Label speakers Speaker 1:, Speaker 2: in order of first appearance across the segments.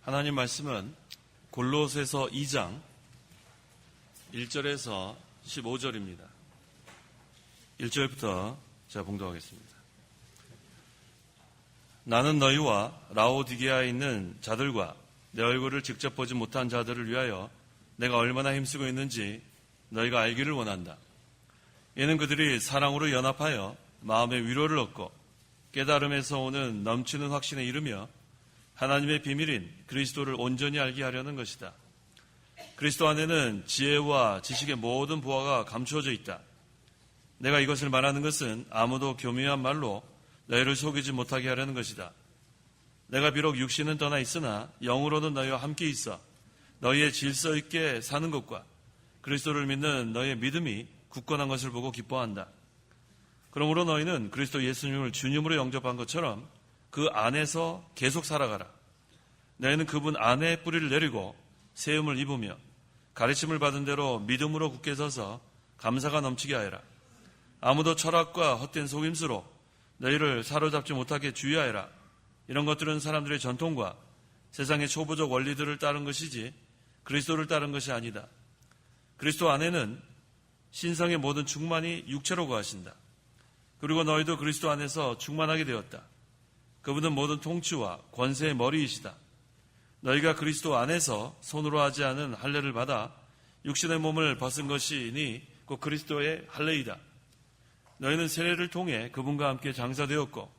Speaker 1: 하나님 말씀은 골로새서 2장 1절에서 15절입니다. 1절부터 제가 봉독하겠습니다. 나는 너희와 라오디게아에 있는 자들과 내 얼굴을 직접 보지 못한 자들을 위하여 내가 얼마나 힘쓰고 있는지 너희가 알기를 원한다. 이는 그들이 사랑으로 연합하여 마음의 위로를 얻고 깨달음에서 오는 넘치는 확신에 이르며 하나님의 비밀인 그리스도를 온전히 알게 하려는 것이다. 그리스도 안에는 지혜와 지식의 모든 보화가 감추어져 있다. 내가 이것을 말하는 것은 아무도 교묘한 말로 너희를 속이지 못하게 하려는 것이다. 내가 비록 육신은 떠나 있으나 영으로는 너희와 함께 있어 너희의 질서 있게 사는 것과 그리스도를 믿는 너희의 믿음이 굳건한 것을 보고 기뻐한다. 그러므로 너희는 그리스도 예수님을 주님으로 영접한 것처럼 그 안에서 계속 살아가라. 너희는 그분 안에 뿌리를 내리고 세움을 입으며 가르침을 받은 대로 믿음으로 굳게 서서 감사가 넘치게 하여라. 아무도 철학과 헛된 속임수로 너희를 사로잡지 못하게 주의하여라. 이런 것들은 사람들의 전통과 세상의 초보적 원리들을 따른 것이지 그리스도를 따른 것이 아니다. 그리스도 안에는 신성의 모든 충만이 육체로 거하신다. 그리고 너희도 그리스도 안에서 충만하게 되었다. 그분은 모든 통치와 권세의 머리이시다. 너희가 그리스도 안에서 손으로 하지 않은 할례를 받아 육신의 몸을 벗은 것이니 곧 그리스도의 할례이다. 너희는 세례를 통해 그분과 함께 장사되었고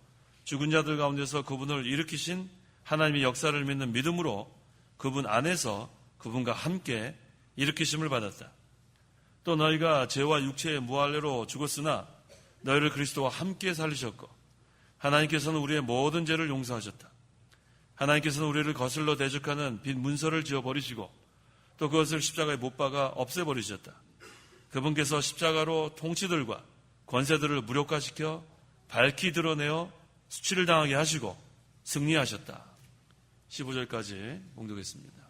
Speaker 1: 죽은 자들 가운데서 그분을 일으키신 하나님의 역사를 믿는 믿음으로 그분 안에서 그분과 함께 일으키심을 받았다. 또 너희가 죄와 육체의 무할례로 죽었으나 너희를 그리스도와 함께 살리셨고 하나님께서는 우리의 모든 죄를 용서하셨다. 하나님께서는 우리를 거슬러 대적하는 빈 문서를 지어버리시고 또 그것을 십자가에 못 박아 없애버리셨다. 그분께서 십자가로 통치들과 권세들을 무력화시켜 밝히 드러내어 수치를 당하게 하시고 승리하셨다. 15절까지 봉독했습니다.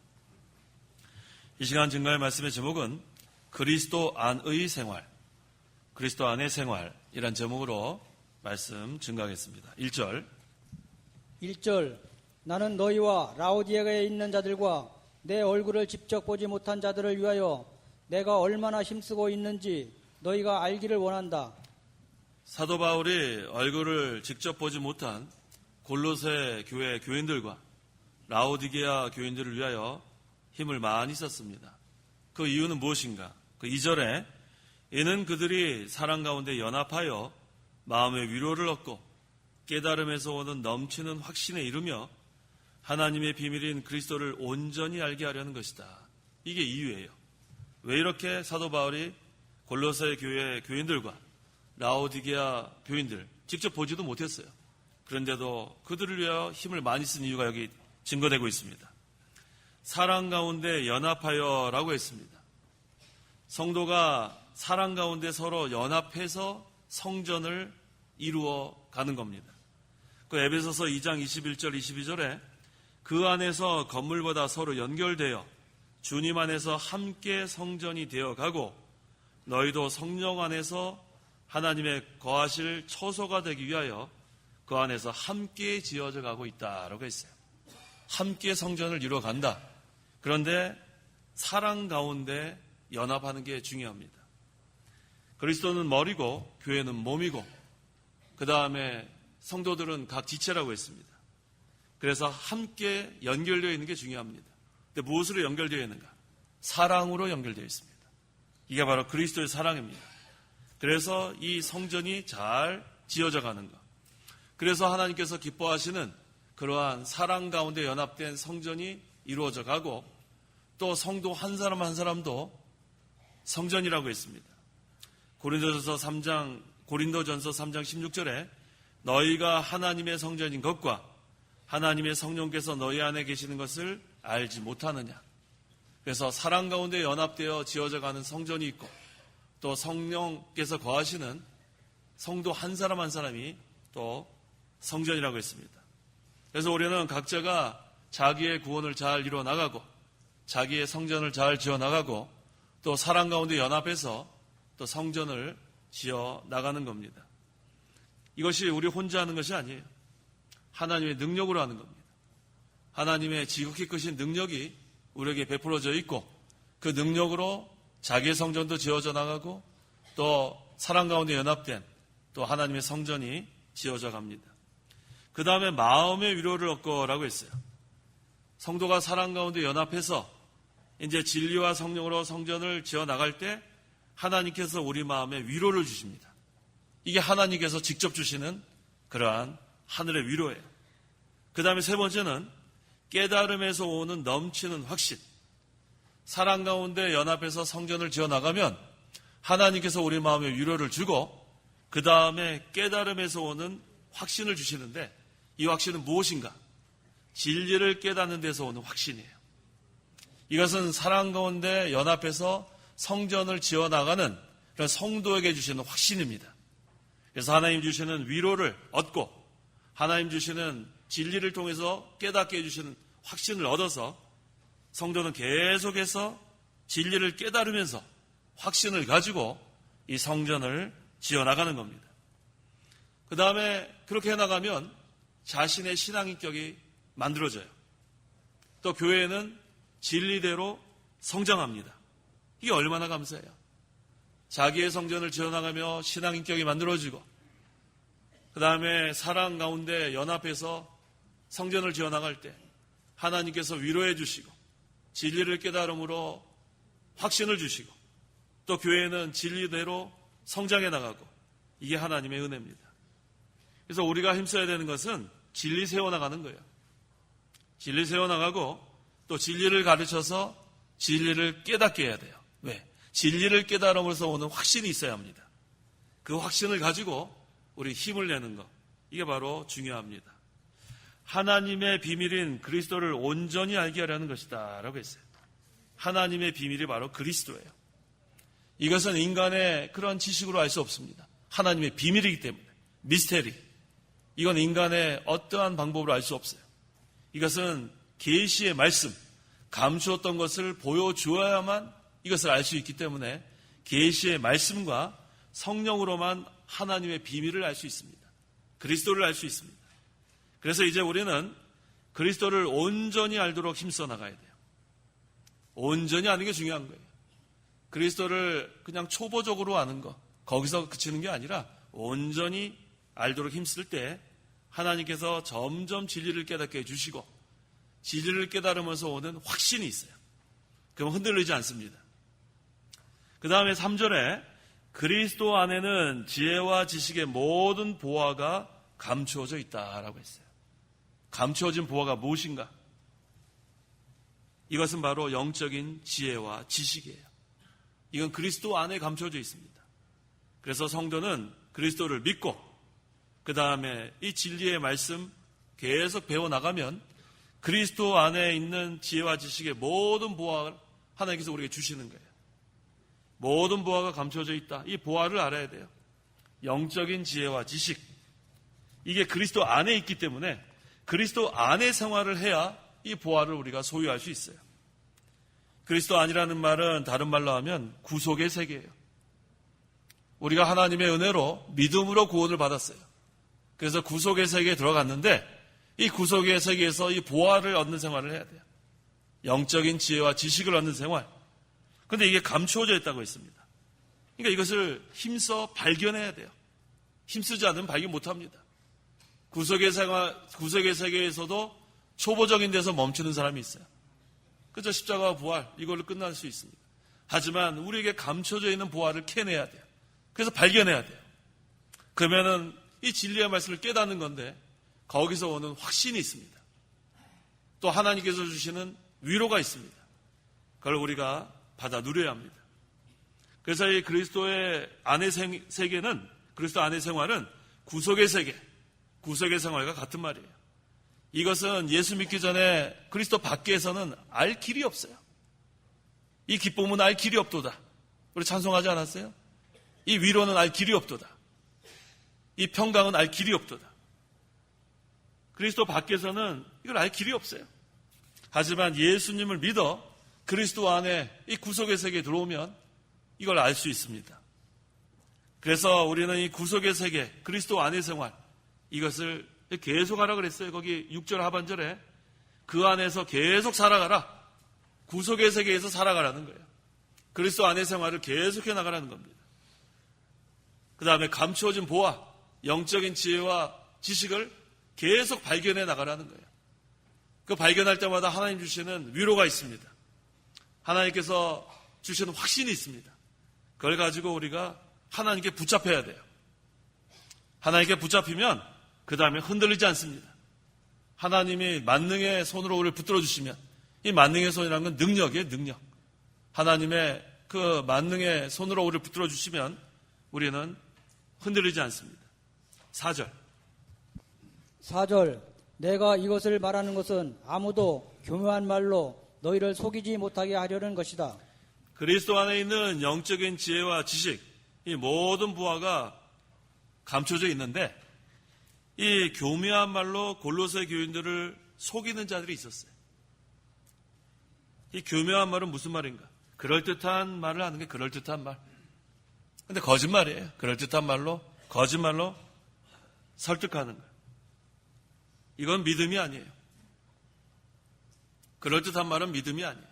Speaker 1: 이 시간 증거의 말씀의 제목은 그리스도 안의 생활, 그리스도 안의 생활이란 제목으로 말씀 증거하겠습니다. 1절
Speaker 2: 나는 너희와 라오디게아에 있는 자들과 내 얼굴을 직접 보지 못한 자들을 위하여 내가 얼마나 힘쓰고 있는지 너희가 알기를 원한다.
Speaker 1: 사도 바울이 얼굴을 직접 보지 못한 골로새 교회 교인들과 라오디게아 교인들을 위하여 힘을 많이 썼습니다. 그 이유는 무엇인가? 그 2절에 이는 그들이 사랑 가운데 연합하여 마음의 위로를 얻고 깨달음에서 오는 넘치는 확신에 이르며 하나님의 비밀인 그리스도를 온전히 알게 하려는 것이다. 이게 이유예요. 왜 이렇게 사도 바울이 골로새 교회 교인들과 라오디게아 교인들 직접 보지도 못했어요. 그런데도 그들을 위하여 힘을 많이 쓴 이유가 여기 증거되고 있습니다. 사랑 가운데 연합하여라고 했습니다. 성도가 사랑 가운데 서로 연합해서 성전을 이루어 가는 겁니다. 그 에베소서 2장 21절 22절에 그 안에서 건물보다 서로 연결되어 주님 안에서 함께 성전이 되어가고 너희도 성령 안에서 하나님의 거하실 처소가 되기 위하여 그 안에서 함께 지어져 가고 있다라고 했어요. 함께 성전을 이루어간다. 그런데 사랑 가운데 연합하는 게 중요합니다. 그리스도는 머리고 교회는 몸이고 그 다음에 성도들은 각 지체라고 했습니다. 그래서 함께 연결되어 있는 게 중요합니다. 근데 무엇으로 연결되어 있는가? 사랑으로 연결되어 있습니다. 이게 바로 그리스도의 사랑입니다. 그래서 이 성전이 잘 지어져 가는 것. 그래서 하나님께서 기뻐하시는 그러한 사랑 가운데 연합된 성전이 이루어져 가고 또 성도 한 사람 한 사람도 성전이라고 했습니다. 고린도전서 3장 16절에 너희가 하나님의 성전인 것과 하나님의 성령께서 너희 안에 계시는 것을 알지 못하느냐. 그래서 사랑 가운데 연합되어 지어져 가는 성전이 있고 또 성령께서 거하시는 성도 한 사람 한 사람이 또 성전이라고 했습니다. 그래서 우리는 각자가 자기의 구원을 잘 이루어 나가고 자기의 성전을 잘 지어 나가고 또 사랑 가운데 연합해서 또 성전을 지어 나가는 겁니다. 이것이 우리 혼자 하는 것이 아니에요. 하나님의 능력으로 하는 겁니다. 하나님의 지극히 크신 능력이 우리에게 베풀어져 있고 그 능력으로 자기의 성전도 지어져 나가고 또 사랑 가운데 연합된 또 하나님의 성전이 지어져 갑니다. 그 다음에 마음의 위로를 얻고라고 했어요. 성도가 사랑 가운데 연합해서 이제 진리와 성령으로 성전을 지어 나갈 때 하나님께서 우리 마음에 위로를 주십니다. 이게 하나님께서 직접 주시는 그러한 하늘의 위로예요. 그 다음에 세 번째는 깨달음에서 오는 넘치는 확신. 사랑 가운데 연합해서 성전을 지어 나가면 하나님께서 우리 마음에 위로를 주고 그 다음에 깨달음에서 오는 확신을 주시는데 이 확신은 무엇인가? 진리를 깨닫는 데서 오는 확신이에요. 이것은 사랑 가운데 연합해서 성전을 지어 나가는 그런 성도에게 주시는 확신입니다. 그래서 하나님 주시는 위로를 얻고 하나님 주시는 진리를 통해서 깨닫게 해주시는 확신을 얻어서 성도는 계속해서 진리를 깨달으면서 확신을 가지고 이 성전을 지어나가는 겁니다. 그 다음에 그렇게 해나가면 자신의 신앙인격이 만들어져요. 또 교회는 진리대로 성장합니다. 이게 얼마나 감사해요. 자기의 성전을 지어나가며 신앙인격이 만들어지고 그 다음에 사랑 가운데 연합해서 성전을 지어나갈 때 하나님께서 위로해 주시고 진리를 깨달음으로 확신을 주시고 또 교회는 진리대로 성장해 나가고 이게 하나님의 은혜입니다. 그래서 우리가 힘써야 되는 것은 진리 세워나가는 거예요. 진리 세워나가고 또 진리를 가르쳐서 진리를 깨닫게 해야 돼요. 왜? 진리를 깨달음으로써 오는 확신이 있어야 합니다. 그 확신을 가지고 우리 힘을 내는 것, 이게 바로 중요합니다. 하나님의 비밀인 그리스도를 온전히 알게 하려는 것이다 라고 했어요. 하나님의 비밀이 바로 그리스도예요. 이것은 인간의 그런 지식으로 알 수 없습니다. 하나님의 비밀이기 때문에 미스테리, 이건 인간의 어떠한 방법으로 알 수 없어요. 이것은 계시의 말씀, 감추었던 것을 보여주어야만 이것을 알 수 있기 때문에 계시의 말씀과 성령으로만 하나님의 비밀을 알 수 있습니다. 그리스도를 알 수 있습니다. 그래서 이제 우리는 그리스도를 온전히 알도록 힘써 나가야 돼요. 온전히 아는 게 중요한 거예요. 그리스도를 그냥 초보적으로 아는 거, 거기서 그치는 게 아니라 온전히 알도록 힘쓸 때 하나님께서 점점 진리를 깨닫게 해주시고 진리를 깨달으면서 오는 확신이 있어요. 그럼 흔들리지 않습니다. 그 다음에 3절에 그리스도 안에는 지혜와 지식의 모든 보화가 감추어져 있다라고 했어요. 감추어진 보화가 무엇인가? 이것은 바로 영적인 지혜와 지식이에요. 이건 그리스도 안에 감춰져 있습니다. 그래서 성도는 그리스도를 믿고 그 다음에 이 진리의 말씀 계속 배워나가면 그리스도 안에 있는 지혜와 지식의 모든 보화를 하나님께서 우리에게 주시는 거예요. 모든 보화가 감춰져 있다. 이 보화를 알아야 돼요. 영적인 지혜와 지식. 이게 그리스도 안에 있기 때문에 그리스도 안에 생활을 해야 이 보화를 우리가 소유할 수 있어요. 그리스도 안이라는 말은 다른 말로 하면 구속의 세계예요. 우리가 하나님의 은혜로 믿음으로 구원을 받았어요. 그래서 구속의 세계에 들어갔는데 이 구속의 세계에서 이 보화를 얻는 생활을 해야 돼요. 영적인 지혜와 지식을 얻는 생활. 그런데 이게 감추어져 있다고 했습니다. 그러니까 이것을 힘써 발견해야 돼요. 힘쓰지 않으면 발견 못합니다. 구속의 세계에서도 초보적인 데서 멈추는 사람이 있어요. 그저 십자가와 부활 이걸로 끝날 수 있습니다. 하지만 우리에게 감춰져 있는 보화를 캐내야 돼요. 그래서 발견해야 돼요. 그러면은 이 진리의 말씀을 깨닫는 건데 거기서 오는 확신이 있습니다. 또 하나님께서 주시는 위로가 있습니다. 그걸 우리가 받아 누려야 합니다. 그래서 이 그리스도의 안의 세계는 그리스도 안의 생활은 구속의 세계, 구속의 생활과 같은 말이에요. 이것은 예수 믿기 전에 그리스도 밖에서는 알 길이 없어요. 이 기쁨은 알 길이 없도다. 우리 찬송하지 않았어요? 이 위로는 알 길이 없도다. 이 평강은 알 길이 없도다. 그리스도 밖에서는 이걸 알 길이 없어요. 하지만 예수님을 믿어 그리스도 안에 이 구속의 세계에 들어오면 이걸 알 수 있습니다. 그래서 우리는 이 구속의 세계, 그리스도 안의 생활, 이것을 계속하라 그랬어요. 거기 6절 하반절에 그 안에서 계속 살아가라. 구속의 세계에서 살아가라는 거예요. 그리스도 안의 생활을 계속해 나가라는 겁니다. 그 다음에 감추어진 보화, 영적인 지혜와 지식을 계속 발견해 나가라는 거예요. 그 발견할 때마다 하나님 주시는 위로가 있습니다. 하나님께서 주시는 확신이 있습니다. 그걸 가지고 우리가 하나님께 붙잡혀야 돼요. 하나님께 붙잡히면 그 다음에 흔들리지 않습니다. 하나님이 만능의 손으로 우리를 붙들어 주시면, 이 만능의 손이라는 건 능력이에요, 능력. 하나님의 그 만능의 손으로 우리를 붙들어 주시면 우리는 흔들리지 않습니다. 4절.
Speaker 2: 4절. 내가 이것을 말하는 것은 아무도 교묘한 말로 너희를 속이지 못하게 하려는 것이다.
Speaker 1: 그리스도 안에 있는 영적인 지혜와 지식, 이 모든 부하가 감춰져 있는데, 이 교묘한 말로 골로새 교인들을 속이는 자들이 있었어요. 이 교묘한 말은 무슨 말인가? 그럴듯한 말을 하는 게 그럴듯한 말. 근데 거짓말이에요. 그럴듯한 말로, 거짓말로 설득하는 거예요. 이건 믿음이 아니에요. 그럴듯한 말은 믿음이 아니에요.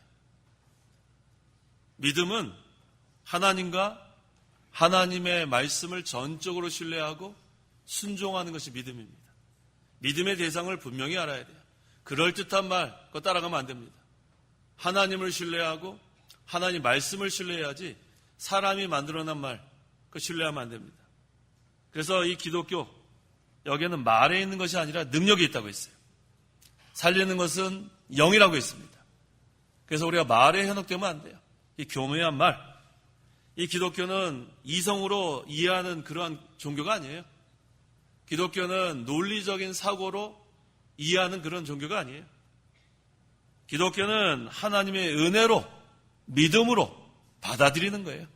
Speaker 1: 믿음은 하나님과 하나님의 말씀을 전적으로 신뢰하고 순종하는 것이 믿음입니다. 믿음의 대상을 분명히 알아야 돼요. 그럴듯한 말, 그거 따라가면 안 됩니다. 하나님을 신뢰하고 하나님 말씀을 신뢰해야지 사람이 만들어낸 말, 그거 신뢰하면 안 됩니다. 그래서 이 기독교, 여기에는 말에 있는 것이 아니라 능력이 있다고 했어요. 살리는 것은 영이라고 했습니다. 그래서 우리가 말에 현혹되면 안 돼요. 이 교묘한 말, 이 기독교는 이성으로 이해하는 그러한 종교가 아니에요. 기독교는 논리적인 사고로 이해하는 그런 종교가 아니에요. 기독교는 하나님의 은혜로, 믿음으로 받아들이는 거예요.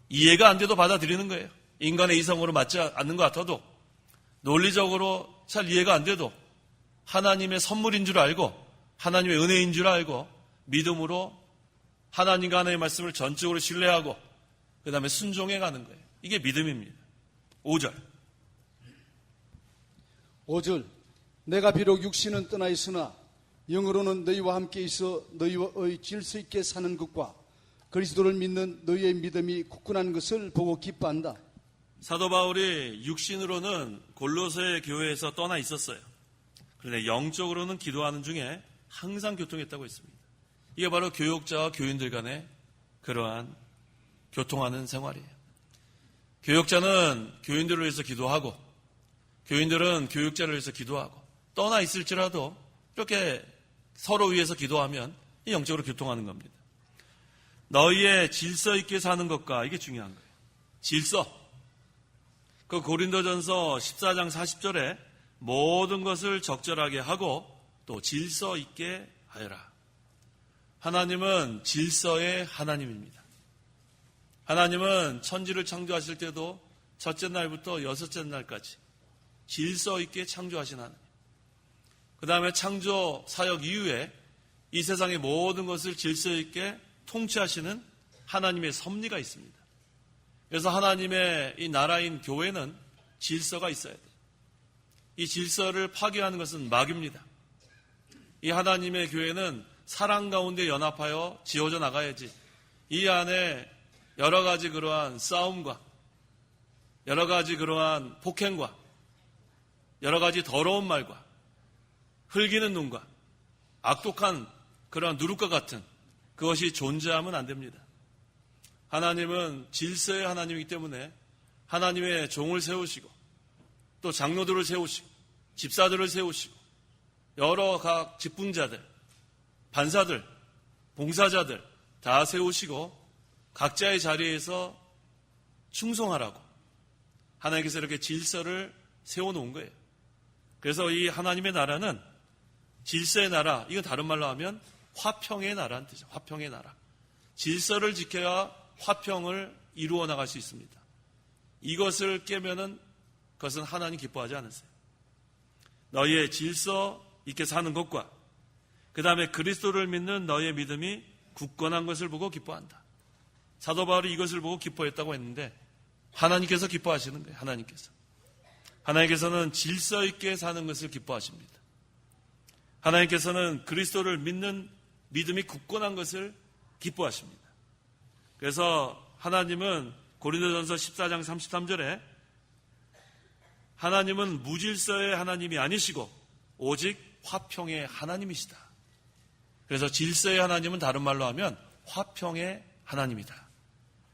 Speaker 1: 이해가 안 돼도 받아들이는 거예요. 인간의 이성으로 맞지 않는 것 같아도, 논리적으로 잘 이해가 안 돼도 하나님의 선물인 줄 알고, 하나님의 은혜인 줄 알고, 믿음으로 하나님과 하나님의 말씀을 전적으로 신뢰하고 그 다음에 순종해 가는 거예요. 이게 믿음입니다. 5절.
Speaker 3: 5절. 내가 비록 육신은 떠나 있으나 영으로는 너희와 함께 있어 너희의 질서 있게 사는 것과 그리스도를 믿는 너희의 믿음이 굳건한 것을 보고 기뻐한다.
Speaker 1: 사도 바울이 육신으로는 골로새 교회에서 떠나 있었어요. 그런데 영적으로는 기도하는 중에 항상 교통했다고 했습니다. 이게 바로 교역자와 교인들 간의 그러한 교통하는 생활이에요. 교역자는 교인들을 위해서 기도하고, 교인들은 교역자를 위해서 기도하고, 떠나 있을지라도 이렇게 서로 위해서 기도하면 영적으로 교통하는 겁니다. 너희의 질서 있게 사는 것과, 이게 중요한 거예요. 질서. 그 고린도전서 14장 40절에 모든 것을 적절하게 하고 또 질서 있게 하여라. 하나님은 질서의 하나님입니다. 하나님은 천지를 창조하실 때도 첫째 날부터 여섯째 날까지 질서 있게 창조하신 하나님. 그 다음에 창조 사역 이후에 이 세상의 모든 것을 질서 있게 통치하시는 하나님의 섭리가 있습니다. 그래서 하나님의 이 나라인 교회는 질서가 있어야 돼요. 이 질서를 파괴하는 것은 마귀입니다. 이 하나님의 교회는 사랑 가운데 연합하여 지어져 나가야지, 이 안에 여러 가지 그러한 싸움과 여러 가지 그러한 폭행과 여러 가지 더러운 말과 흘기는 눈과 악독한 그러한 누룩과 같은 그것이 존재하면 안 됩니다. 하나님은 질서의 하나님이기 때문에 하나님의 종을 세우시고 또 장로들을 세우시고 집사들을 세우시고 여러 각 직분자들, 반사들, 봉사자들 다 세우시고 각자의 자리에서 충성하라고 하나님께서 이렇게 질서를 세워놓은 거예요. 그래서 이 하나님의 나라는 질서의 나라, 이건 다른 말로 하면 화평의 나라는 뜻이죠. 화평의 나라. 질서를 지켜야 화평을 이루어 나갈 수 있습니다. 이것을 깨면은 그것은 하나님 기뻐하지 않으세요. 너희의 질서 있게 사는 것과 그 다음에 그리스도를 믿는 너희의 믿음이 굳건한 것을 보고 기뻐한다. 사도 바울이 이것을 보고 기뻐했다고 했는데 하나님께서 기뻐하시는 거예요. 하나님께서는 질서 있게 사는 것을 기뻐하십니다. 하나님께서는 그리스도를 믿는 믿음이 굳건한 것을 기뻐하십니다. 그래서 하나님은 고린도전서 14장 33절에 하나님은 무질서의 하나님이 아니시고 오직 화평의 하나님이시다. 그래서 질서의 하나님은 다른 말로 하면 화평의 하나님이다.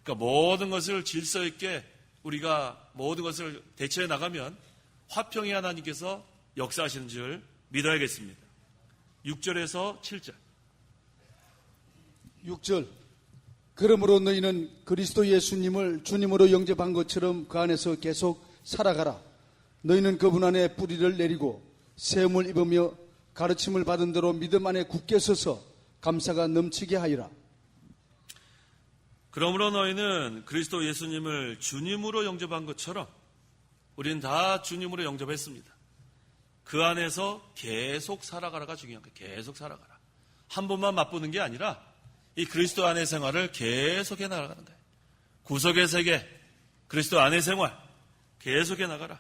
Speaker 1: 그러니까 모든 것을 질서 있게 우리가 모든 것을 대처해 나가면 화평의 하나님께서 역사하시는 줄 믿어야겠습니다. 6절에서 7절.
Speaker 3: 6절. 그러므로 너희는 그리스도 예수님을 주님으로 영접한 것처럼 그 안에서 계속 살아가라. 너희는 그분 안에 뿌리를 내리고 세움을 입으며 가르침을 받은 대로 믿음 안에 굳게 서서 감사가 넘치게 하리라.
Speaker 1: 그러므로 너희는 그리스도 예수님을 주님으로 영접한 것처럼 우리는 다 주님으로 영접했습니다. 그 안에서 계속 살아가라가 중요한 거예요. 계속 살아가라. 한 번만 맛보는 게 아니라 이 그리스도 안의 생활을 계속해 나가는 거예요. 구속의 세계, 그리스도 안의 생활 계속해 나가라.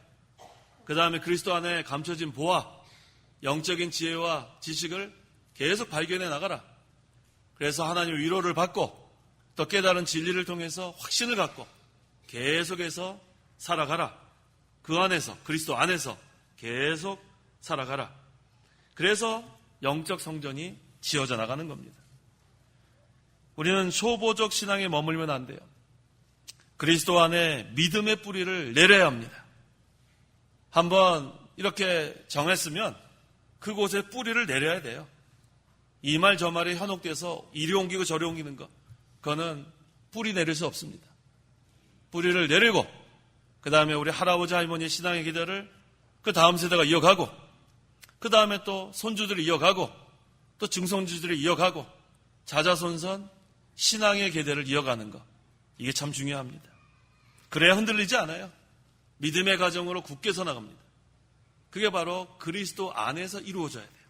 Speaker 1: 그 다음에 그리스도 안에 감춰진 보화, 영적인 지혜와 지식을 계속 발견해 나가라. 그래서 하나님 위로를 받고 또 깨달은 진리를 통해서 확신을 갖고 계속해서 살아가라. 그 안에서, 그리스도 안에서 계속 살아가라. 그래서 영적 성전이 지어져 나가는 겁니다. 우리는 초보적 신앙에 머물면 안 돼요. 그리스도 안에 믿음의 뿌리를 내려야 합니다. 한번 이렇게 정했으면 그곳에 뿌리를 내려야 돼요. 이 말 저 말이 현혹돼서 이리 옮기고 저리 옮기는 거, 그거는 뿌리 내릴 수 없습니다. 뿌리를 내리고 그 다음에 우리 할아버지 할머니의 신앙의 기대를 그 다음 세대가 이어가고 그 다음에 또 손주들이 이어가고 또 증손주들이 이어가고 자자손손 신앙의 계대를 이어가는 것, 이게 참 중요합니다. 그래야 흔들리지 않아요. 믿음의 가정으로 굳게 서 나갑니다. 그게 바로 그리스도 안에서 이루어져야 돼요.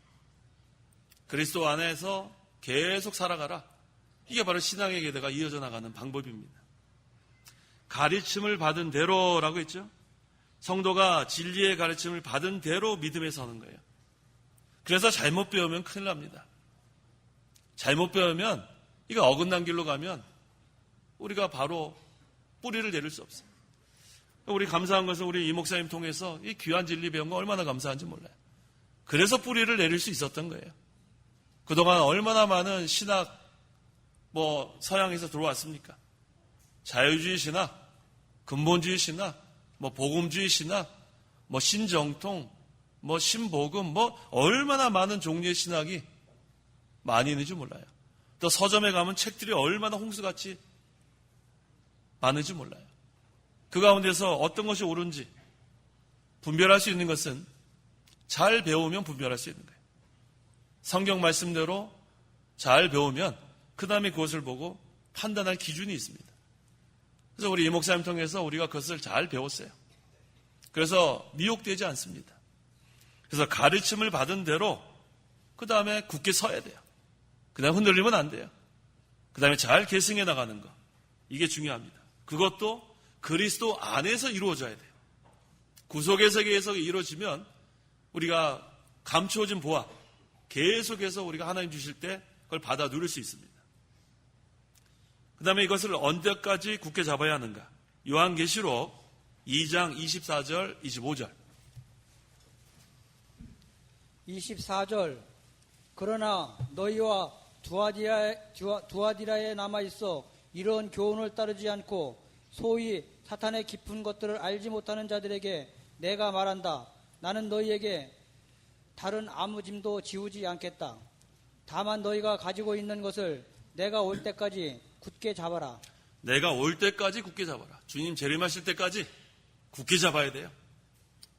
Speaker 1: 그리스도 안에서 계속 살아가라. 이게 바로 신앙의 계대가 이어져 나가는 방법입니다. 가르침을 받은 대로라고 했죠. 성도가 진리의 가르침을 받은 대로 믿음에 서는 거예요. 그래서 잘못 배우면 큰일 납니다. 잘못 배우면 이거 어긋난 길로 가면 우리가 바로 뿌리를 내릴 수 없어요. 우리 감사한 것은 우리 이 목사님 통해서 이 귀한 진리 배운 거 얼마나 감사한지 몰라요. 그래서 뿌리를 내릴 수 있었던 거예요. 그동안 얼마나 많은 신학, 서양에서 들어왔습니까? 자유주의 신학, 근본주의 신학, 복음주의 신학, 신정통, 신복음, 얼마나 많은 종류의 신학이 많이 있는지 몰라요. 또 서점에 가면 책들이 얼마나 홍수같이 많은지 몰라요. 그 가운데서 어떤 것이 옳은지 분별할 수 있는 것은 잘 배우면 분별할 수 있는 거예요. 성경 말씀대로 잘 배우면 그 다음에 그것을 보고 판단할 기준이 있습니다. 그래서 우리 이 목사님 통해서 우리가 그것을 잘 배웠어요. 그래서 미혹되지 않습니다. 그래서 가르침을 받은 대로 그 다음에 굳게 서야 돼요. 그 다음에 흔들리면 안 돼요. 그 다음에 잘 계승해 나가는 거, 이게 중요합니다. 그것도 그리스도 안에서 이루어져야 돼요. 구속의 세계에서 이루어지면 우리가 감추어진 보아, 계속해서 우리가 하나님 주실 때 그걸 받아 누릴 수 있습니다. 그 다음에 이것을 언제까지 굳게 잡아야 하는가? 요한계시록 2장 24절, 25절.
Speaker 2: 24절. 그러나 너희와 두아디라에 남아있어 이런 교훈을 따르지 않고 소위 사탄의 깊은 것들을 알지 못하는 자들에게 내가 말한다. 나는 너희에게 다른 아무 짐도 지우지 않겠다. 다만 너희가 가지고 있는 것을 내가 올 때까지 굳게 잡아라.
Speaker 1: 내가 올 때까지 굳게 잡아라. 주님 재림하실 때까지 굳게 잡아야 돼요.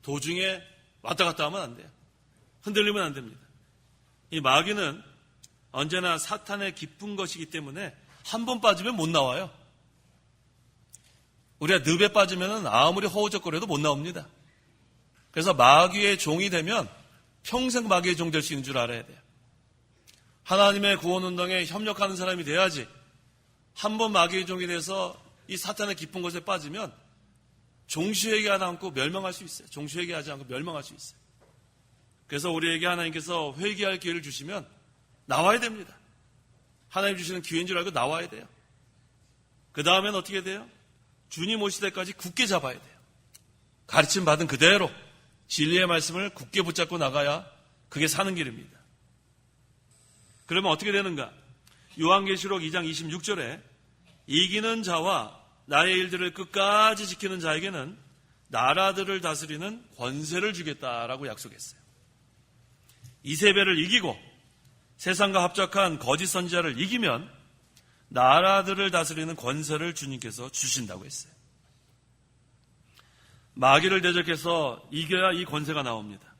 Speaker 1: 도중에 왔다 갔다 하면 안 돼요. 흔들리면 안 됩니다. 이 마귀는 언제나 사탄의 깊은 것이기 때문에 한 번 빠지면 못 나와요. 우리가 늪에 빠지면 아무리 허우적거려도 못 나옵니다. 그래서 마귀의 종이 되면 평생 마귀의 종 될 수 있는 줄 알아야 돼요. 하나님의 구원운동에 협력하는 사람이 돼야지. 한 번 마귀의 종이 돼서 이 사탄의 깊은 것에 빠지면 종시회개하지 않고 멸망할 수 있어요. 종시회개하지 않고 멸망할 수 있어요. 그래서 우리에게 하나님께서 회개할 기회를 주시면 나와야 됩니다. 하나님 주시는 기회인 줄 알고 나와야 돼요. 그 다음엔 어떻게 돼요? 주님 오실 때까지 굳게 잡아야 돼요. 가르침 받은 그대로 진리의 말씀을 굳게 붙잡고 나가야 그게 사는 길입니다. 그러면 어떻게 되는가? 요한계시록 2장 26절에 이기는 자와 나의 일들을 끝까지 지키는 자에게는 나라들을 다스리는 권세를 주겠다라고 약속했어요. 이세벨을 이기고 세상과 합작한 거짓 선지자를 이기면 나라들을 다스리는 권세를 주님께서 주신다고 했어요. 마귀를 대적해서 이겨야 이 권세가 나옵니다.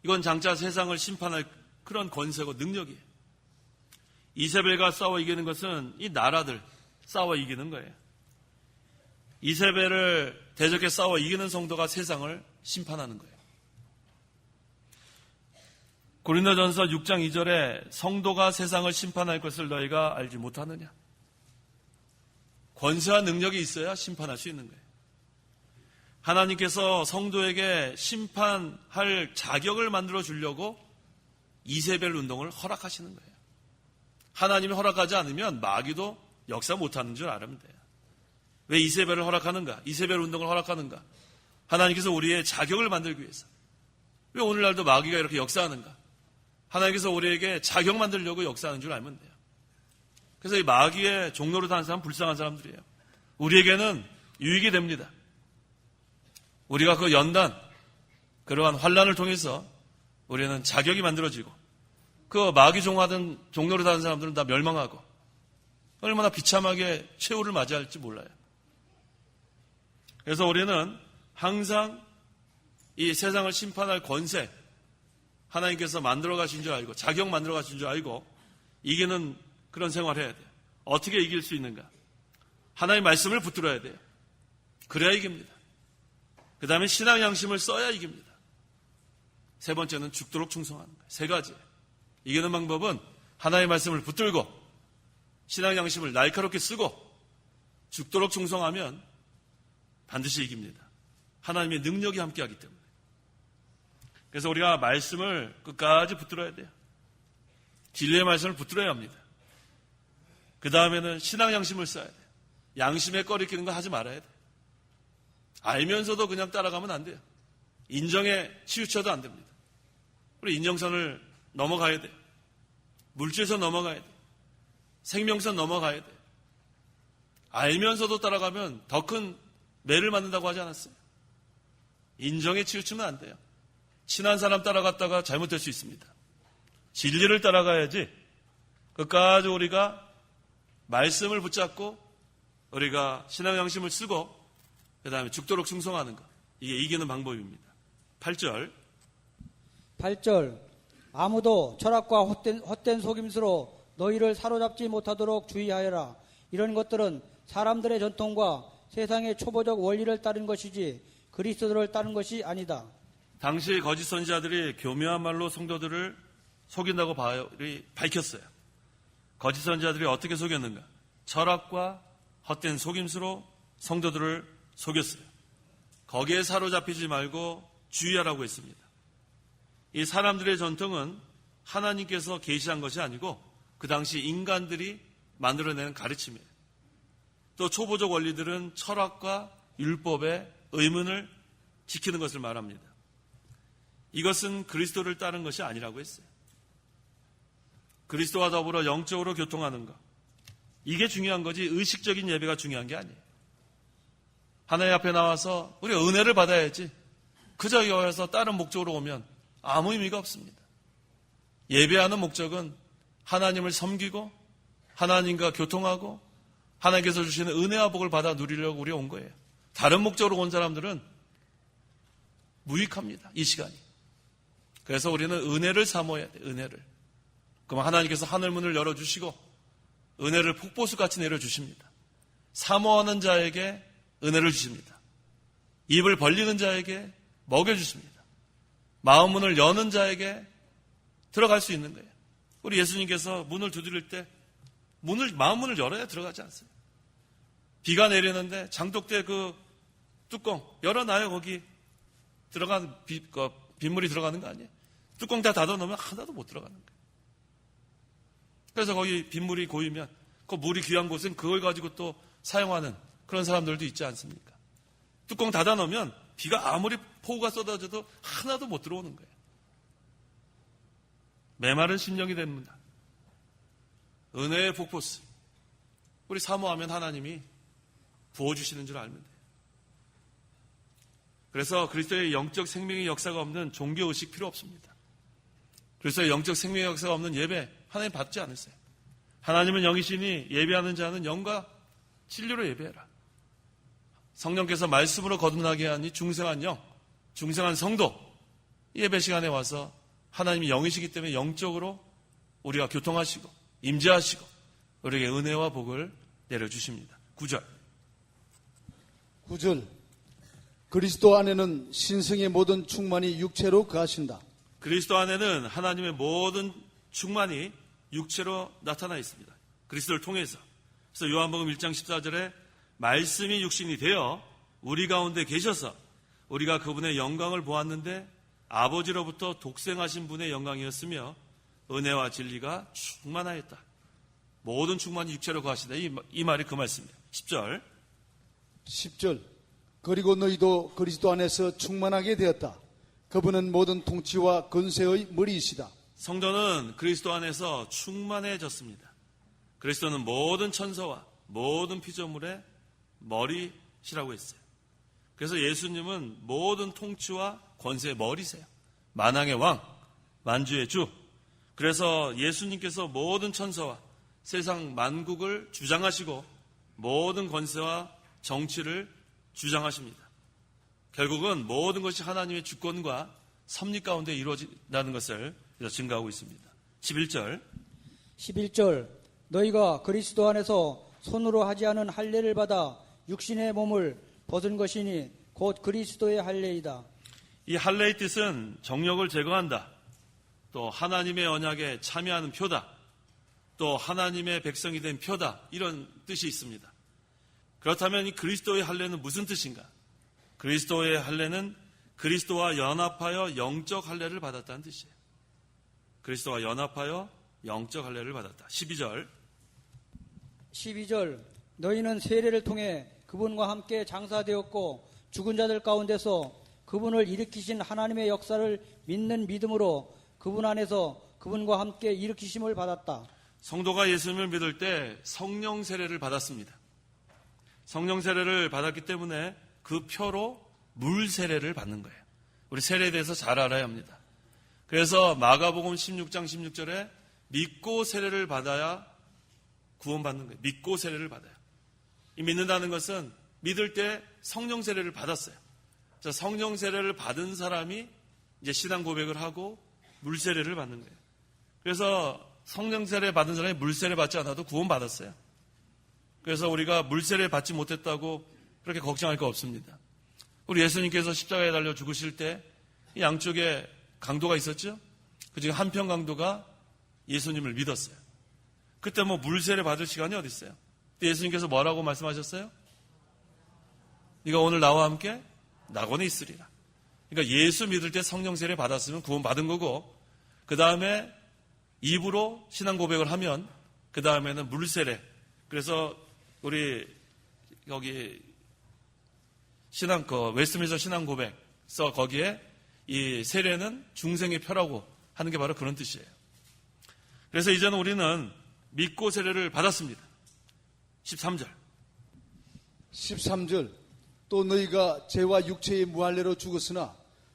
Speaker 1: 이건 장차 세상을 심판할 그런 권세고 능력이에요. 이세벨과 싸워 이기는 것은 이 나라들 싸워 이기는 거예요. 이세벨을 대적해 싸워 이기는 성도가 세상을 심판하는 거예요. 고린도전서 6장 2절에 성도가 세상을 심판할 것을 너희가 알지 못하느냐? 권세와 능력이 있어야 심판할 수 있는 거예요. 하나님께서 성도에게 심판할 자격을 만들어 주려고 이세벨 운동을 허락하시는 거예요. 하나님이 허락하지 않으면 마귀도 역사 못하는 줄 알면 돼요. 왜 이세벨을 허락하는가? 이세벨 운동을 허락하는가? 하나님께서 우리의 자격을 만들기 위해서. 왜 오늘날도 마귀가 이렇게 역사하는가? 하나님께서 우리에게 자격 만들려고 역사하는 줄 알면 돼요. 그래서 이 마귀의 종로로 사는 사람은 불쌍한 사람들이에요. 우리에게는 유익이 됩니다. 우리가 그 연단, 그러한 환란을 통해서 우리는 자격이 만들어지고 그 마귀 종하던 종로로 사는 사람들은 다 멸망하고 얼마나 비참하게 최후를 맞이할지 몰라요. 그래서 우리는 항상 이 세상을 심판할 권세 하나님께서 만들어 가신 줄 알고 자격 만들어 가신 줄 알고 이기는 그런 생활을 해야 돼요. 어떻게 이길 수 있는가? 하나님의 말씀을 붙들어야 돼요. 그래야 이깁니다. 그 다음에 신앙 양심을 써야 이깁니다. 세 번째는 죽도록 충성하는 거예요. 세 가지. 이기는 방법은 하나님의 말씀을 붙들고 신앙 양심을 날카롭게 쓰고 죽도록 충성하면 반드시 이깁니다. 하나님의 능력이 함께하기 때문에. 그래서 우리가 말씀을 끝까지 붙들어야 돼요. 진리의 말씀을 붙들어야 합니다. 그 다음에는 신앙 양심을 써야 돼요. 양심에 꺼리끼는 거 하지 말아야 돼요. 알면서도 그냥 따라가면 안 돼요. 인정에 치우쳐도 안 됩니다. 우리 인정선을 넘어가야 돼요. 물질선 넘어가야 돼요. 생명선 넘어가야 돼요. 알면서도 따라가면 더 큰 매를 맞는다고 하지 않았어요? 인정에 치우치면 안 돼요. 친한 사람 따라갔다가 잘못될 수 있습니다. 진리를 따라가야지 끝까지 우리가 말씀을 붙잡고 우리가 신앙 양심을 쓰고 그 다음에 죽도록 충성하는 것. 이게 이기는 방법입니다. 8절.
Speaker 2: 아무도 철학과 헛된 속임수로 너희를 사로잡지 못하도록 주의하여라. 이런 것들은 사람들의 전통과 세상의 초보적 원리를 따른 것이지 그리스도를 따른 것이 아니다. 당시
Speaker 1: 거짓 선지자들이 교묘한 말로 성도들을 속인다고 밝혔어요. 거짓 선지자들이 어떻게 속였는가? 철학과 헛된 속임수로 성도들을 속였어요. 거기에 사로잡히지 말고 주의하라고 했습니다. 이 사람들의 전통은 하나님께서 계시한 것이 아니고 그 당시 인간들이 만들어내는 가르침이에요. 또 초보적 원리들은 철학과 율법의 의문을 지키는 것을 말합니다. 이것은 그리스도를 따른 것이 아니라고 했어요. 그리스도와 더불어 영적으로 교통하는 것. 이게 중요한 거지 의식적인 예배가 중요한 게 아니에요. 하나님 앞에 나와서 우리가 은혜를 받아야지 그저 여기 와서 다른 목적으로 오면 아무 의미가 없습니다. 예배하는 목적은 하나님을 섬기고 하나님과 교통하고 하나님께서 주시는 은혜와 복을 받아 누리려고 우리가 온 거예요. 다른 목적으로 온 사람들은 무익합니다. 이 시간이. 그래서 우리는 은혜를 사모해야 돼요. 은혜를. 그럼 하나님께서 하늘문을 열어주시고 은혜를 폭포수같이 내려주십니다. 사모하는 자에게 은혜를 주십니다. 입을 벌리는 자에게 먹여주십니다. 마음문을 여는 자에게 들어갈 수 있는 거예요. 우리 예수님께서 문을 두드릴 때 마음문을 열어야 들어가지 않습니다. 비가 내리는데 장독대 그 뚜껑 열어놔요. 거기 들어간 빗물이 들어가는 거 아니에요? 뚜껑 다 닫아놓으면 하나도 못 들어가는 거예요. 그래서 거기 빗물이 고이면 그 물이 귀한 곳은 그걸 가지고 또 사용하는 그런 사람들도 있지 않습니까? 뚜껑 닫아놓으면 비가 아무리 폭우가 쏟아져도 하나도 못 들어오는 거예요. 메마른 심령이 됩니다. 은혜의 폭포수. 우리 사모하면 하나님이 부어주시는 줄 알면 돼요. 그래서 그리스도의 영적 생명의 역사가 없는 종교의식 필요 없습니다. 그리스도의 영적 생명의 역사가 없는 예배 하나님 받지 않으세요. 하나님은 영이시니 예배하는 자는 영과 진리로 예배해라. 성령께서 말씀으로 거듭나게 하니 중생한 영, 중생한 성도 예배 시간에 와서 하나님이 영이시기 때문에 영적으로 우리가 교통하시고 임재하시고 우리에게 은혜와 복을 내려주십니다. 9절.
Speaker 3: 9절. 그리스도 안에는 신성의 모든 충만이 육체로 거하신다.
Speaker 1: 그리스도 안에는 하나님의 모든 충만이 육체로 나타나 있습니다. 그리스도를 통해서. 그래서 요한복음 1장 14절에 말씀이 육신이 되어 우리 가운데 계셔서 우리가 그분의 영광을 보았는데 아버지로부터 독생하신 분의 영광이었으며 은혜와 진리가 충만하였다. 모든 충만이 육체로 거하시다. 이 말이 그 말씀이에요. 10절.
Speaker 3: 10절. 그리고 너희도 그리스도 안에서 충만하게 되었다. 그분은 모든 통치와 권세의 머리이시다.
Speaker 1: 성도는 그리스도 안에서 충만해졌습니다. 그리스도는 모든 천사와 모든 피조물의 머리시라고 했어요. 그래서 예수님은 모든 통치와 권세의 머리세요. 만왕의 왕, 만주의 주. 그래서 예수님께서 모든 천사와 세상 만국을 주장하시고 모든 권세와 정치를 주장하십니다. 결국은 모든 것이 하나님의 주권과 섭리 가운데 이루어진다는 것을 증가하고 있습니다. 11절.
Speaker 2: 11절. 너희가 그리스도 안에서 손으로 하지 않은 할례를 받아 육신의 몸을 벗은 것이니 곧 그리스도의 할례이다.
Speaker 1: 이 할례의 뜻은 정력을 제거한다. 또 하나님의 언약에 참여하는 표다. 또 하나님의 백성이 된 표다. 이런 뜻이 있습니다. 그렇다면 이 그리스도의 할례는 무슨 뜻인가? 그리스도의 할례는 그리스도와 연합하여 영적 할례를 받았다는 뜻이에요. 그리스도와 연합하여 영적 할례를 받았다. 12절.
Speaker 2: 12절. 너희는 세례를 통해 그분과 함께 장사되었고 죽은 자들 가운데서 그분을 일으키신 하나님의 역사를 믿는 믿음으로 그분 안에서 그분과 함께 일으키심을 받았다.
Speaker 1: 성도가 예수님을 믿을 때 성령 세례를 받았습니다. 성령 세례를 받았기 때문에 그 표로 물 세례를 받는 거예요. 우리 세례에 대해서 잘 알아야 합니다. 그래서 마가복음 16장 16절에 믿고 세례를 받아야 구원받는 거예요. 믿고 세례를 받아요. 이 믿는다는 것은 믿을 때 성령 세례를 받았어요. 그래서 성령 세례를 받은 사람이 이제 신앙 고백을 하고 물 세례를 받는 거예요. 그래서 성령 세례 받은 사람이 물 세례 받지 않아도 구원받았어요. 그래서 우리가 물 세례 받지 못했다고 그렇게 걱정할 거 없습니다. 우리 예수님께서 십자가에 달려 죽으실 때 양쪽에 강도가 있었죠? 그 중에 한편 강도가 예수님을 믿었어요. 그때 뭐 물 세례 받을 시간이 어디 있어요? 그때 예수님께서 뭐라고 말씀하셨어요? 네가 오늘 나와 함께 낙원에 있으리라. 그러니까 예수 믿을 때 성령 세례 받았으면 구원 받은 거고, 그 다음에 입으로 신앙 고백을 하면 그 다음에는 물 세례. 그래서 우리 여기 웨스트민스터 신앙 고백서 거기에 이 세례는 중생의 표라고 하는 게 바로 그런 뜻이에요. 그래서 이제는 우리는 믿고 세례를 받았습니다. 13절.
Speaker 3: 13절. 또 너희가 죄와 육체의 무할례로 죽었으나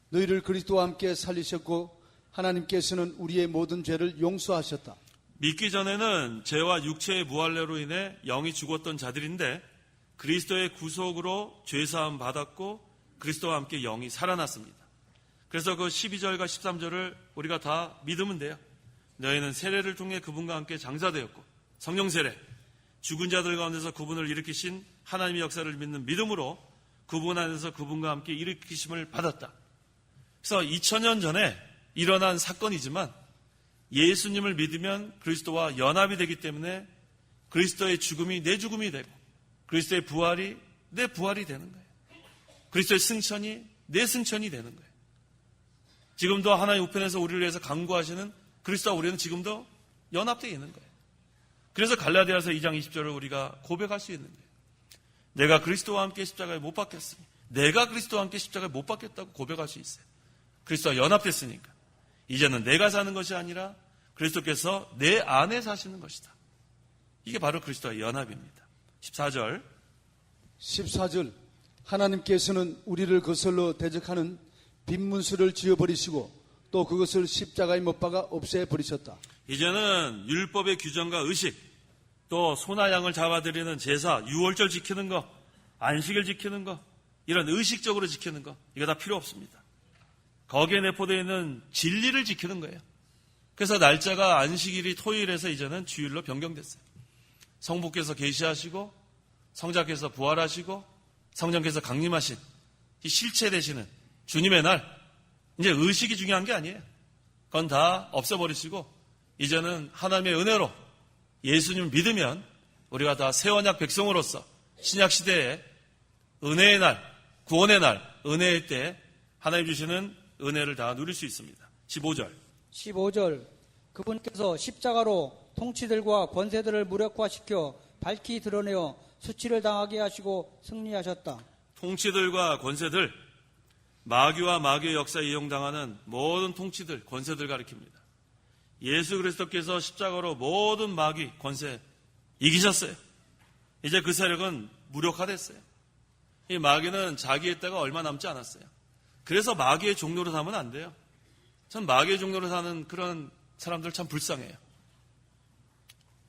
Speaker 3: 너희를 그리스도와 함께 살리셨고 하나님께서는 우리의 모든 죄를 용서하셨다.
Speaker 1: 믿기 전에는 죄와 육체의 무할례로 인해 영이 죽었던 자들인데 그리스도의 구속으로 죄사함 받았고 그리스도와 함께 영이 살아났습니다. 그래서 그 12절과 13절을 우리가 다 믿으면 돼요. 너희는 세례를 통해 그분과 함께 장사되었고, 성령 세례, 죽은 자들 가운데서 그분을 일으키신 하나님의 역사를 믿는 믿음으로 그분 안에서 그분과 함께 일으키심을 받았다. 그래서 2000년 전에 일어난 사건이지만 예수님을 믿으면 그리스도와 연합이 되기 때문에 그리스도의 죽음이 내 죽음이 되고 그리스도의 부활이 내 부활이 되는 거예요. 그리스도의 승천이 내 승천이 되는 거예요. 지금도 하나님 우편에서 우리를 위해서 간구하시는 그리스도와 우리는 지금도 연합되어 있는 거예요. 그래서 갈라디아서 2장 20절을 우리가 고백할 수 있는 거예요. 내가 그리스도와 함께 십자가에 못 박혔으니, 내가 그리스도와 함께 십자가에 못 박혔다고 고백할 수 있어요. 그리스도와 연합됐으니까. 이제는 내가 사는 것이 아니라 그리스도께서 내 안에 사시는 것이다. 이게 바로 그리스도와 연합입니다. 14절.
Speaker 3: 하나님께서는 우리를 거슬러 대적하는 빈문수를 지어버리시고 또 그것을 십자가에 못 박아 없애버리셨다.
Speaker 1: 이제는 율법의 규정과 의식, 또 소나 양을 잡아드리는 제사, 유월절 지키는 거, 안식일 지키는 거, 이런 의식적으로 지키는 거, 이거 다 필요 없습니다. 거기에 내포되어 있는 진리를 지키는 거예요. 그래서 날짜가 안식일이 토요일에서 이제는 주일로 변경됐어요. 성부께서 계시하시고 성자께서 부활하시고 성령께서 강림하신 이 실체 되시는 주님의 날, 이제 의식이 중요한 게 아니에요. 그건 다 없애버리시고 이제는 하나님의 은혜로 예수님을 믿으면 우리가 다 새 언약 백성으로서 신약 시대에 은혜의 날, 구원의 날, 은혜의 때 하나님 주시는 은혜를 다 누릴 수 있습니다. 15절.
Speaker 2: 그분께서 십자가로 통치들과 권세들을 무력화시켜 밝히 드러내어 수치를 당하게 하시고 승리하셨다.
Speaker 1: 통치들과 권세들, 마귀와 마귀의 역사에 이용당하는 모든 통치들, 권세들 가리킵니다. 예수 그리스도께서 십자가로 모든 마귀, 권세 이기셨어요. 이제 그 세력은 무력화됐어요. 이 마귀는 자기의 때가 얼마 남지 않았어요. 그래서 마귀의 종로로 사면 안 돼요. 전 마귀의 종로로 사는 그런 사람들 참 불쌍해요.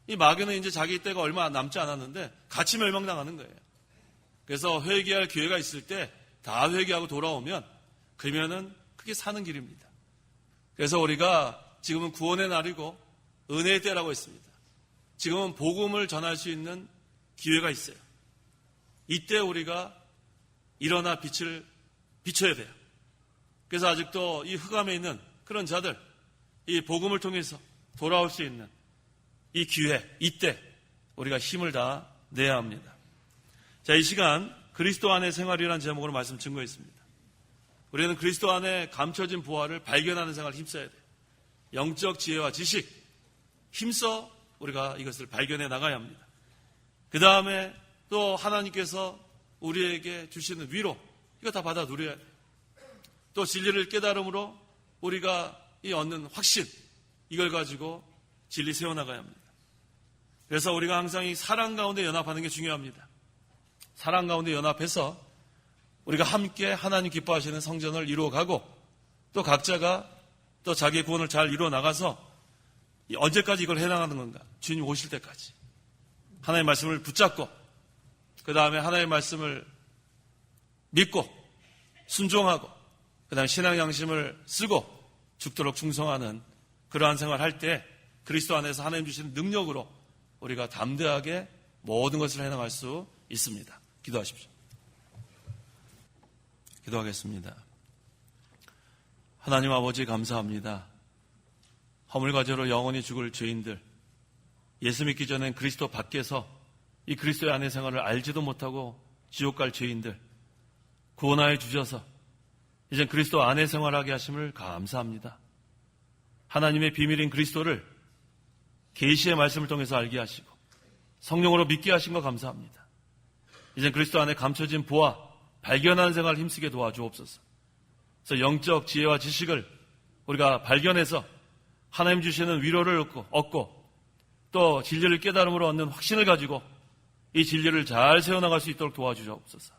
Speaker 1: 이 마귀는 이제 자기 때가 얼마 남지 않았는데 같이 멸망당하는 거예요. 그래서 회개할 기회가 있을 때 다 회개하고 돌아오면 그러면은 그게 사는 길입니다. 그래서 우리가 지금은 구원의 날이고 은혜의 때라고 했습니다. 지금은 복음을 전할 수 있는 기회가 있어요. 이때 우리가 일어나 빛을 비춰야 돼요. 그래서 아직도 이 흑암에 있는 그런 자들, 이 복음을 통해서 돌아올 수 있는 이 기회, 이때 우리가 힘을 다 내야 합니다. 자, 이 시간 그리스도 안의 생활이라는 제목으로 말씀 증거했습니다. 우리는 그리스도 안에 감춰진 부활을 발견하는 생활을 힘써야 돼요. 영적 지혜와 지식, 힘써 우리가 이것을 발견해 나가야 합니다. 그 다음에 또 하나님께서 우리에게 주시는 위로, 이거 다 받아 누려야 돼요. 또 진리를 깨달음으로 우리가 이 얻는 확신, 이걸 가지고 진리 세워나가야 합니다. 그래서 우리가 항상 이 사랑 가운데 연합하는 게 중요합니다. 사랑 가운데 연합해서 우리가 함께 하나님 기뻐하시는 성전을 이루어가고 또 각자가 또 자기의 구원을 잘 이루어나가서 언제까지 이걸 해나가는 건가? 주님 오실 때까지. 하나님의 말씀을 붙잡고 그 다음에 하나님의 말씀을 믿고 순종하고 그 다음에 신앙 양심을 쓰고 죽도록 충성하는 그러한 생활을 할 때 그리스도 안에서 하나님 주시는 능력으로 우리가 담대하게 모든 것을 해나갈 수 있습니다. 기도하십시오. 기도하겠습니다. 하나님 아버지 감사합니다. 허물과제로 영원히 죽을 죄인들, 예수 믿기 전엔 그리스도 밖에서 이 그리스도의 안의 생활을 알지도 못하고 지옥 갈 죄인들 구원하여 주셔서 이젠 그리스도 안의 생활하게 하심을 감사합니다. 하나님의 비밀인 그리스도를 계시의 말씀을 통해서 알게 하시고 성령으로 믿게 하신 거 감사합니다. 이젠 그리스도 안에 감춰진 부와 발견하는 생활을 힘쓰게 도와주옵소서. 그래서 영적 지혜와 지식을 우리가 발견해서 하나님 주시는 위로를 얻고 또 진리를 깨달음으로 얻는 확신을 가지고 이 진리를 잘 세워나갈 수 있도록 도와주옵소서.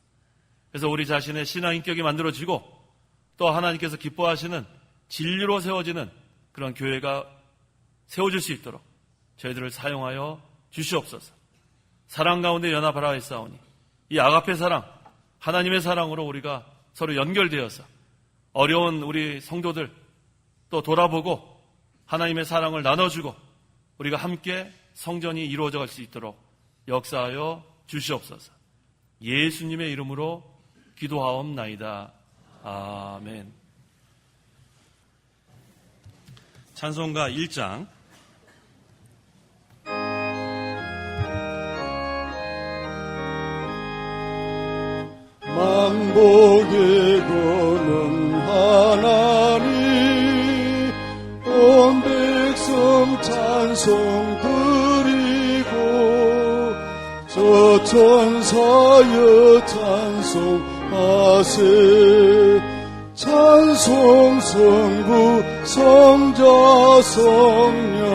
Speaker 1: 그래서 우리 자신의 신앙 인격이 만들어지고 또 하나님께서 기뻐하시는 진리로 세워지는 그런 교회가 세워질 수 있도록 저희들을 사용하여 주시옵소서. 사랑 가운데 연합하라 했사오니 이 아가페 사랑, 하나님의 사랑으로 우리가 서로 연결되어서 어려운 우리 성도들 또 돌아보고 하나님의 사랑을 나눠주고 우리가 함께 성전이 이루어져 갈 수 있도록 역사하여 주시옵소서. 예수님의 이름으로 기도하옵나이다. 아멘. 찬송가 1장
Speaker 3: 만복의 구는 하나님 저 천사여 찬송하세 찬송 성부 성자 성령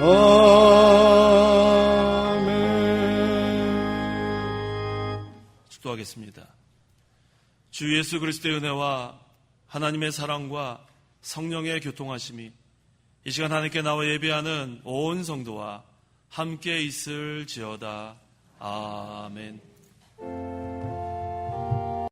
Speaker 3: 아멘.
Speaker 1: 축도하겠습니다. 주 예수 그리스도의 은혜와 하나님의 사랑과 성령의 교통하심이 이 시간 하나님께 나와 예배하는 온 성도와 함께 있을지어다. 아멘.